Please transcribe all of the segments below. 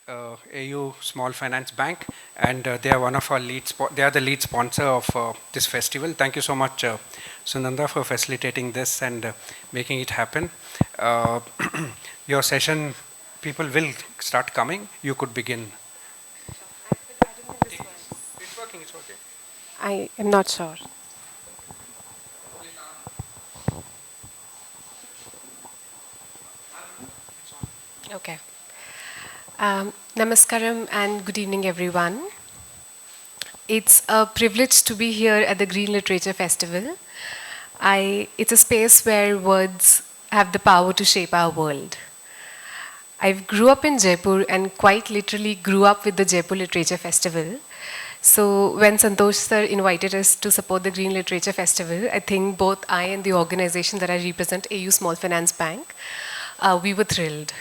AU Small Finance Bank, and they are one of our they are the lead sponsor of this festival. Thank you so much, Sunanda, for facilitating this and making it happen. Uh, your session, people will start coming. You could begin. It's working. It's okay. I am not sure. Okay. Namaskaram and good evening, everyone. It's a privilege to be here at the Green Literature Festival. It's a space where words have the power to shape our world. I grew up in Jaipur and quite literally grew up with the Jaipur Literature Festival. So when Santosh sir invited us to support the Green Literature Festival, I think both I and the organization that I represent, AU Small Finance Bank, we were thrilled.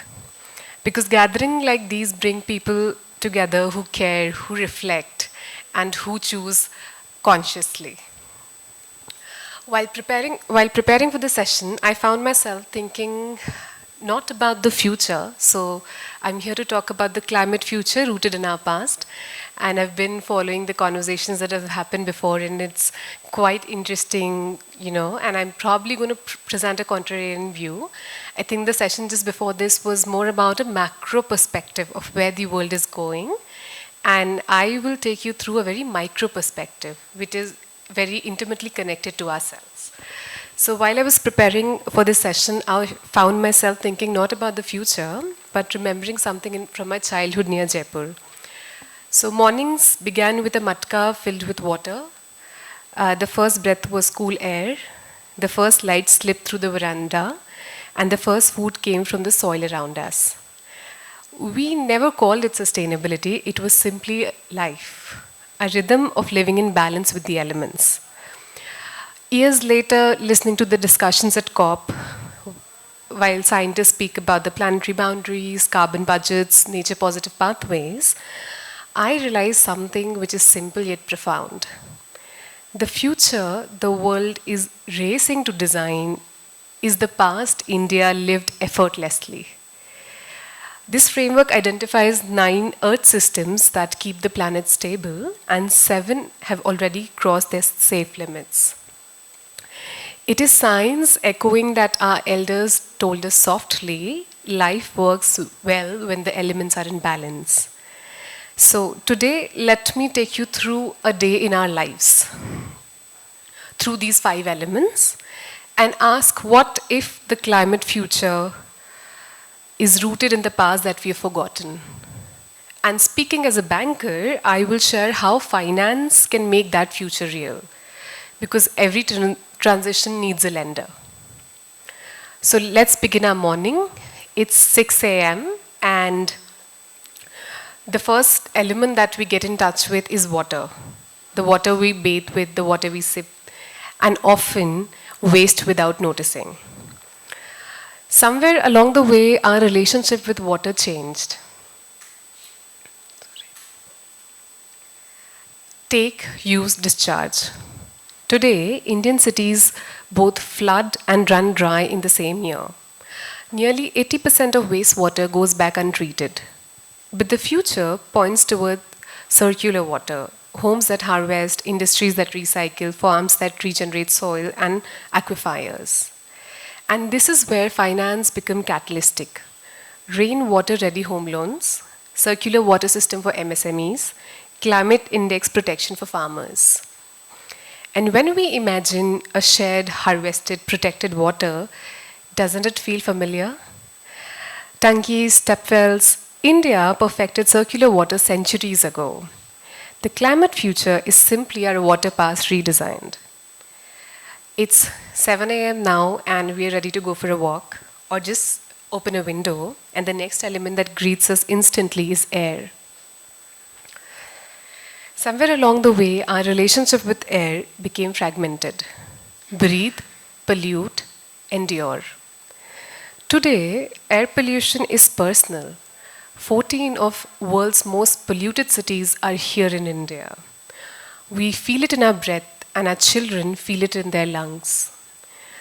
Because gathering like these bring people together who care, who reflect, and who choose consciously. While preparing for the session, I found myself thinking not about the future. So I'm here to talk about the climate future rooted in our past. And I've been following the conversations that have happened before, and it's quite interesting, and I'm probably going to present a contrarian view. I think the session just before this was more about a macro perspective of where the world is going. And I will take you through a very micro perspective, which is very intimately connected to ourselves. So while I was preparing for this session, I found myself thinking not about the future, but remembering something from my childhood near Jaipur. So mornings began with a matka filled with water. The first breath was cool air. The first light slipped through the veranda. And the first food came from the soil around us. We never called it sustainability. It was simply life, a rhythm of living in balance with the elements. Years later, listening to the discussions at COP, while scientists speak about the planetary boundaries, carbon budgets, nature positive pathways, I realized something which is simple yet profound. The future the world is racing to design is the past India lived effortlessly. This framework identifies 9 Earth systems that keep the planet stable, and 7 have already crossed their safe limits. It is science echoing that our elders told us softly, life works well when the elements are in balance. So today, let me take you through a day in our lives, through these 5 elements, and ask what if the climate future is rooted in the past that we have forgotten. And speaking as a banker, I will share how finance can make that future real, because every transition needs a lender. So let's begin our morning. It's 6 a.m. and the first element that we get in touch with is water. The water we bathe with, the water we sip, and often waste without noticing. Somewhere along the way, our relationship with water changed. Take, use, discharge. Today, Indian cities both flood and run dry in the same year. Nearly 80% of wastewater goes back untreated. But the future points toward circular water, homes that harvest, industries that recycle, farms that regenerate soil, and aquifers. And this is where finance becomes catalytic. Rainwater-ready home loans, circular water system for MSMEs, climate index protection for farmers. And when we imagine a shared, harvested, protected water, doesn't it feel familiar? Tankis, stepwells, India perfected circular water centuries ago. The climate future is simply our water past redesigned. It's 7 a.m. now and we are ready to go for a walk or just open a window, and the next element that greets us instantly is air. Somewhere along the way, our relationship with air became fragmented. Breathe, pollute, endure. Today, air pollution is personal. 14 of world's most polluted cities are here in India. We feel it in our breath and our children feel it in their lungs.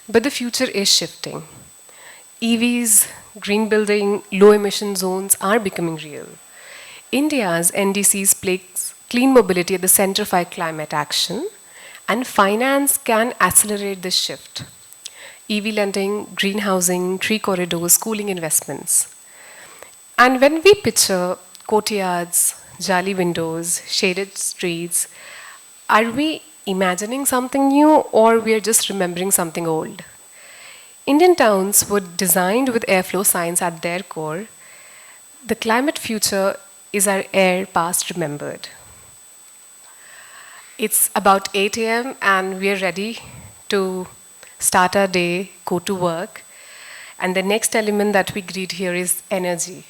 But the future is shifting. EVs, green building, low emission zones are becoming real. India's NDCs place clean mobility at the center of our climate action, and finance can accelerate this shift. EV lending, green housing, tree corridors, cooling investments. And when we picture courtyards, jolly windows, shaded streets, are we imagining something new or we are just remembering something old? Indian towns were designed with airflow science at their core. The climate future is our air past remembered. It's about 8 a.m. and we are ready to start our day, go to work. And the next element that we greet here is energy.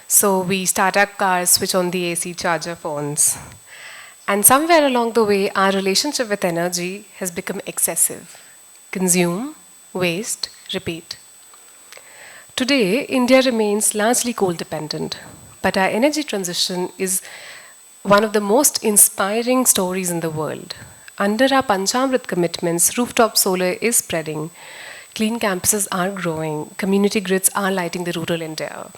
So we start our cars, switch on the AC, charge our phones. And somewhere along the way, our relationship with energy has become excessive. Consume, waste, repeat. Today, India remains largely coal dependent, but our energy transition is one of the most inspiring stories in the world. Under our Panchamrit commitments, rooftop solar is spreading, clean campuses are growing, community grids are lighting the rural India.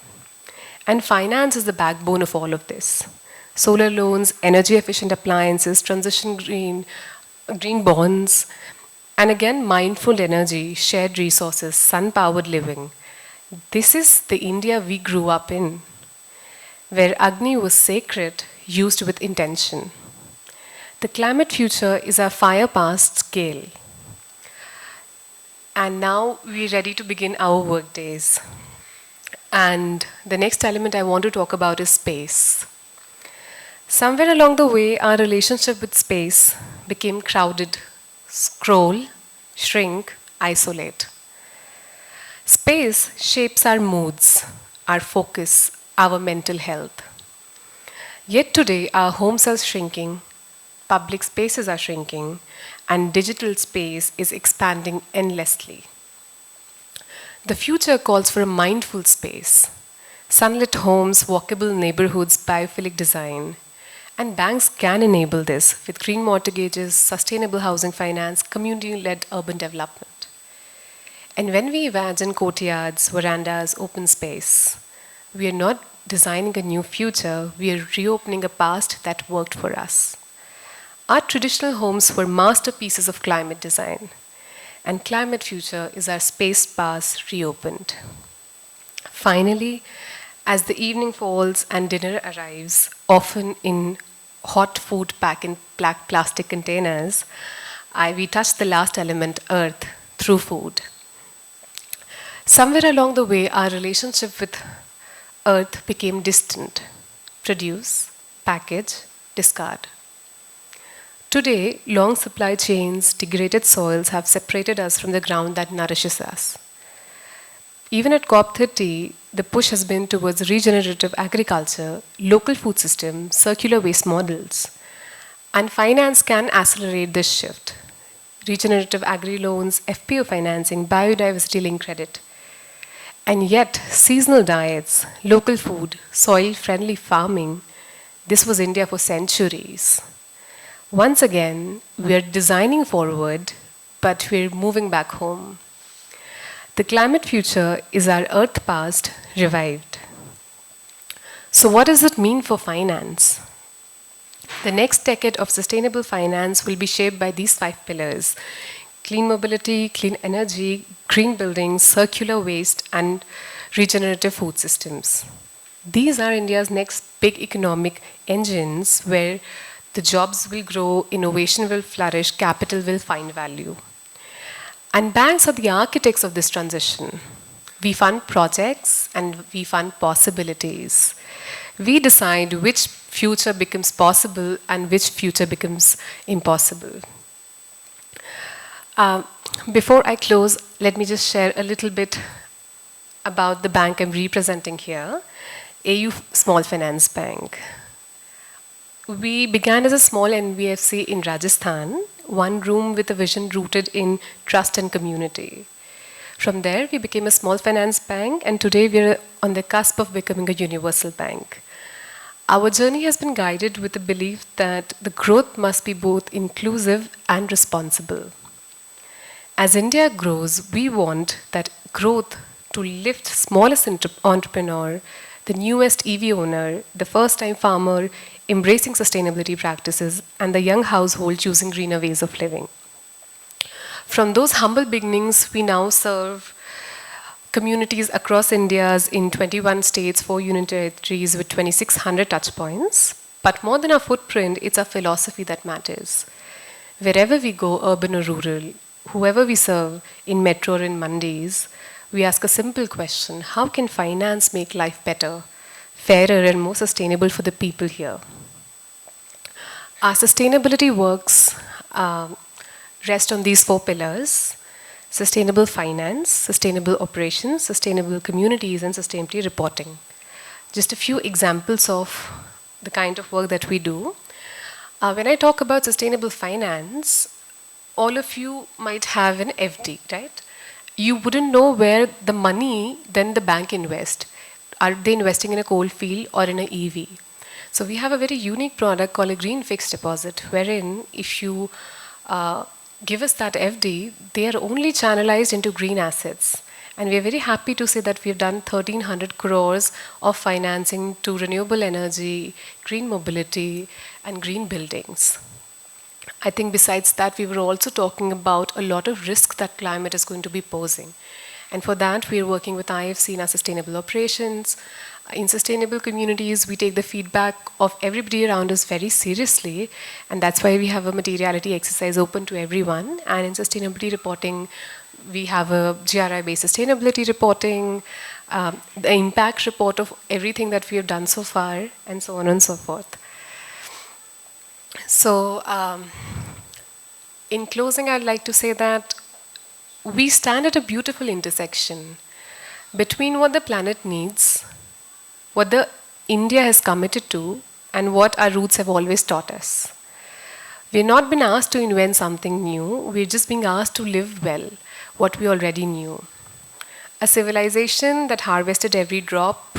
And finance is the backbone of all of this. Solar loans, energy efficient appliances, transition green bonds, and again, mindful energy, shared resources, sun powered living. This is the India we grew up in, where Agni was sacred, used with intention. The climate future is our fire past scale. And now we're ready to begin our work days. And the next element I want to talk about is space. Somewhere along the way, our relationship with space became crowded. Scroll, shrink, isolate. Space shapes our moods, our focus, our mental health. Yet today, our homes are shrinking, public spaces are shrinking, and digital space is expanding endlessly. The future calls for a mindful space, sunlit homes, walkable neighborhoods, biophilic design. And banks can enable this with green mortgages, sustainable housing finance, community-led urban development. And when we imagine courtyards, verandas, open space, we are not designing a new future, we are reopening a past that worked for us. Our traditional homes were masterpieces of climate design, and climate future is our space past reopened. Finally, as the evening falls and dinner arrives, often in hot food packed in plastic containers, we touch the last element, earth, through food. Somewhere along the way, our relationship with earth became distant. Produce, package, discard. Today, long supply chains, degraded soils have separated us from the ground that nourishes us. Even at COP30, the push has been towards regenerative agriculture, local food systems, circular waste models. And finance can accelerate this shift. Regenerative agri-loans, FPO financing, biodiversity linked credit. And yet, seasonal diets, local food, soil-friendly farming, this was India for centuries. Once again, we are designing forward, but we're moving back home. The climate future is our earth past revived. So what does it mean for finance? The next decade of sustainable finance will be shaped by these 5 pillars: clean mobility, clean energy, green buildings, circular waste, and regenerative food systems. These are India's next big economic engines where the jobs will grow, innovation will flourish, capital will find value. And banks are the architects of this transition. We fund projects and we fund possibilities. We decide which future becomes possible and which future becomes impossible. Before I close, let me just share a little bit about the bank I'm representing here, AU Small Finance Bank. We began as a small NBFC in Rajasthan, one room with a vision rooted in trust and community. From there, we became a small finance bank, and today we are on the cusp of becoming a universal bank. Our journey has been guided with the belief that the growth must be both inclusive and responsible. As India grows, we want that growth to lift smallest entrepreneur, the newest EV owner, the first-time farmer embracing sustainability practices, and the young household choosing greener ways of living. From those humble beginnings, we now serve communities across India's in 21 states, 4 union territories with 2,600 touchpoints. But more than our footprint, it's our philosophy that matters. Wherever we go, urban or rural, whoever we serve, in metro or in mandis, we ask a simple question: how can finance make life better, fairer, and more sustainable for the people here? Our sustainability works rest on these 4 pillars: sustainable finance, sustainable operations, sustainable communities, and sustainability reporting. Just a few examples of the kind of work that we do. When I talk about sustainable finance, all of you might have an FD, right? You wouldn't know where the money then the bank invest. Are they investing in a coal field or in an EV? So we have a very unique product called a green fixed deposit, wherein if you give us that FD, they are only channelized into green assets. And we are very happy to say that we have done 1,300 crores of financing to renewable energy, green mobility, and green buildings. I think besides that, we were also talking about a lot of risks that climate is going to be posing. And for that, we are working with IFC in our sustainable operations. In sustainable communities, we take the feedback of everybody around us very seriously, and that's why we have a materiality exercise open to everyone. And in sustainability reporting, we have a GRI-based sustainability reporting, the impact report of everything that we have done so far, and so on and so forth. So, in closing, I'd like to say that we stand at a beautiful intersection between what the planet needs, what the India has committed to, and what our roots have always taught us. We've not been asked to invent something new, we're just being asked to live well, what we already knew. A civilization that harvested every drop,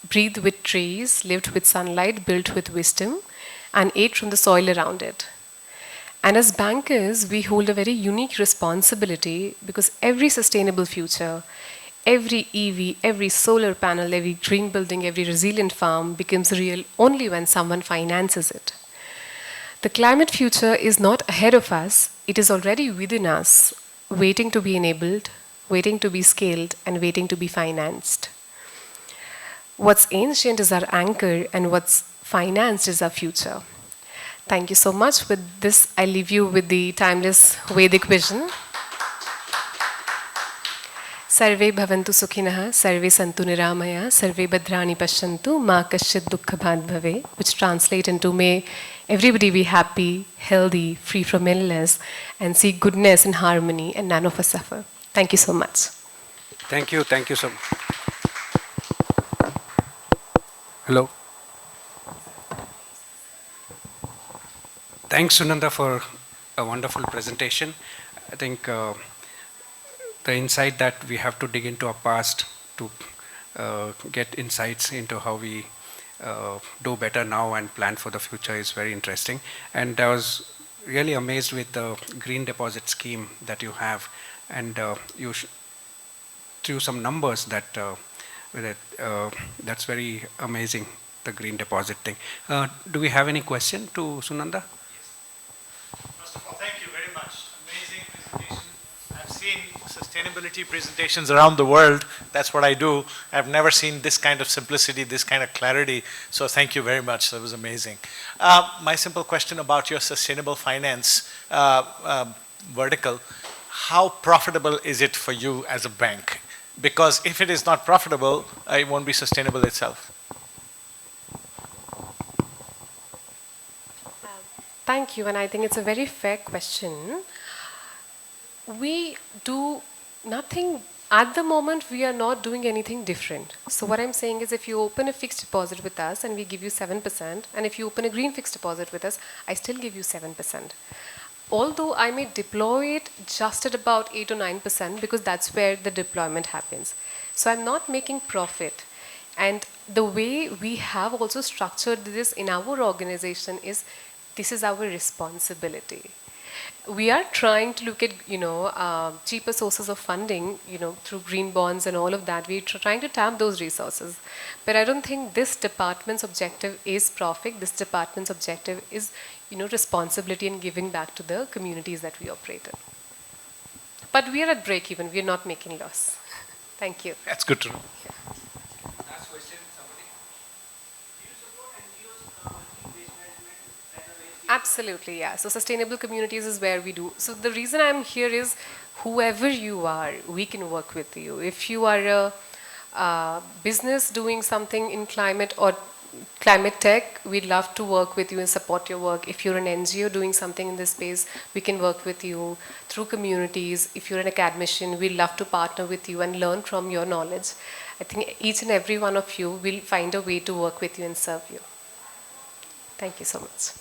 breathed with trees, lived with sunlight, built with wisdom, and ate from the soil around it. And as bankers, we hold a very unique responsibility because every sustainable future, every EV, every solar panel, every green building, every resilient farm becomes real only when someone finances it. The climate future is not ahead of us, it is already within us, waiting to be enabled, waiting to be scaled, and waiting to be financed. What's ancient is our anchor, and what's financed is our future. Thank you so much. With this, I leave you with the timeless Vedic vision. Sarve bhavantu sukhinah, sarve santu niramaya, sarve bhadrani pashyantu, ma kasyit dukkha bhad bhave, which translate into may everybody be happy, healthy, free from illness, and see goodness and harmony, and none of us suffer. Thank you so much. Thank you so much. Hello. Thanks, Sunanda, for a wonderful presentation. I think the insight that we have to dig into our past to get insights into how we do better now and plan for the future is very interesting. And I was really amazed with the green deposit scheme that you have, and you threw some numbers that with it. That's very amazing, the green deposit thing. Do we have any question to Sunanda? First of all, thank you very much. Amazing presentation. I've seen sustainability presentations around the world. That's what I do. I've never seen this kind of simplicity, this kind of clarity. So thank you very much. That was amazing. My simple question about your sustainable finance vertical: how profitable is it for you as a bank? Because if it is not profitable, it won't be sustainable itself. Thank you, and I think it's a very fair question. We do nothing, at the moment we are not doing anything different. So what I'm saying is, if you open a fixed deposit with us and we give you 7%, and if you open a green fixed deposit with us, I still give you 7%. Although I may deploy it just at about 8 or 9% because that's where the deployment happens. So I'm not making profit. And the way we have also structured this in our organization is, this is our responsibility. We are trying to look at, cheaper sources of funding, through green bonds and all of that. We're trying to tap those resources. But I don't think this department's objective is profit. This department's objective is, responsibility and giving back to the communities that we operate in. But we are at break even. We are not making loss. Thank you. That's good to know. Last question, somebody. Do you support NGOs e-waste management as a way? Absolutely, yeah. So sustainable communities is where we do. So the reason I'm here is whoever you are, we can work with you. If you are a business doing something in climate or climate tech, we'd love to work with you and support your work. If you're an NGO doing something in this space, we can work with you through communities. If you're an academician, we'd love to partner with you and learn from your knowledge. I think each and every one of you will find a way to work with you and serve you. Thank you so much.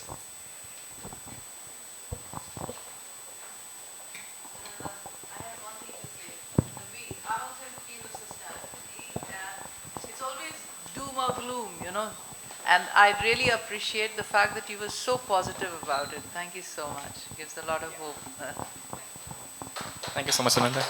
I have one thing to say. I also feel sustainability, and it's always doom or gloom, And I really appreciate the fact that you were so positive about it. Thank you so much. It gives a lot of hope. Thank you so much, Sunanda.